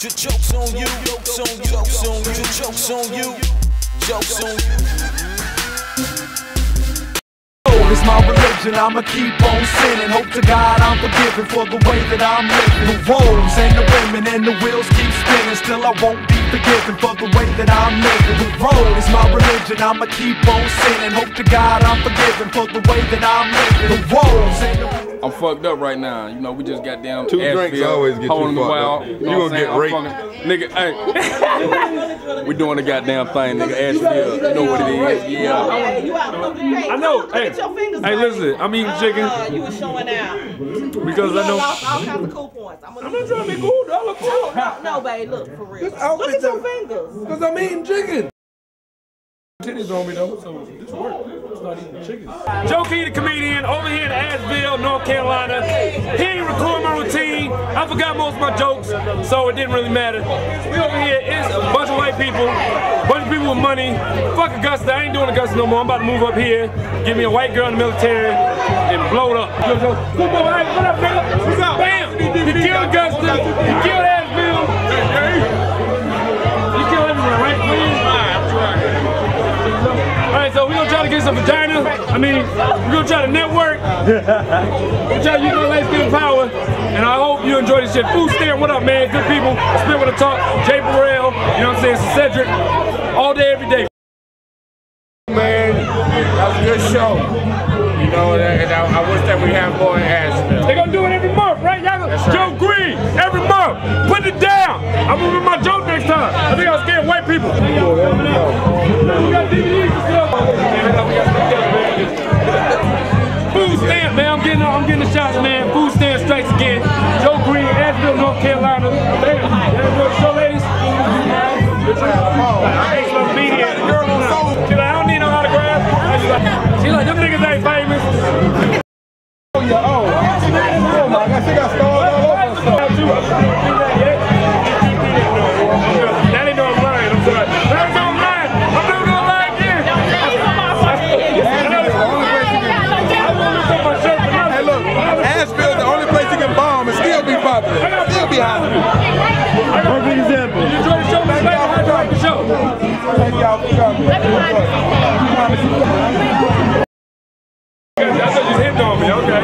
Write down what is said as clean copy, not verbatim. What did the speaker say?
Jokes on you, jokes on you, jokes on you, jokes on you, jokes on you. It's my religion, I'ma keep on sinning. Hope to God I'm forgiven for the way that I'm living. The roads and the women and the wheels keep spinning. Still I won't be forgiven for the way that I'm living. The road is my religion, I'ma keep on sinning. Hope to God I'm forgiven for the way that I'm living. The roads and the I'm fucked up right now. You know, we just got down. Two drinks always get you fucked up. You gonna get raped. Nigga, hey. We doing the goddamn thing, nigga. Asheville. You know what it is. Yeah. Hey, you out looking great. I know. Look at your fingers. Hey, listen, I'm eating chicken. You were showing out. Because I know. Lost all kinds of cool points. I'm not trying to be cool, dog. Look cool. No, babe, look, for real. Look at your fingers. Because I'm eating chicken. Titties on me though, so this works. It's not eating chicken. Joe Key, the comedian, over here in Asheville, North Carolina. He ain't recording my routine. I forgot most of my jokes, so it didn't really matter. We over here, it's a bunch of white people, bunch of people with money. Fuck Augusta, I ain't doing Augusta no more. I'm about to move up here, give me a white girl in the military, and blow it up. What up, nigga? What's up? Bam! He killed Augusta, he killed Asheville. He killed everyone, right? Alright, so we're gonna try to get some vagina. I mean, we're gonna try to network. We're trying to use our light-skin power. And I hope you enjoy this shit. Food Stand, what up, man? Good people. Spit with a talk. Jay Burrell, you know what I'm saying? Cedric. All day, every day. Man, that was a good show. You know, and I wish that we have more in Asheville. They're gonna do it every month, right? Y'all right. Joe Green, every month. Put it down. I'm gonna remember my joke next time. I think I was scared white people. We got DVDs and stuff. Food Stand, man. I'm getting the shots, man. Food Stand strikes again. Joe Green, Asheville, North Carolina. Show ladies. She's like, I don't need no autograph. She's like, them niggas ain't famous. Oh, yeah, oh my God, she got stars all over the That ain't no I'm lying, I'm sorry. That ain't no I'm lying. I'm never gonna lie again. Hey, look, Asheville's the only place you can bomb and still be popular. Still be hot. Perfect example. You enjoy the show, man. How'd you like the show? Thank y'all for coming. I thought you hit on me, okay.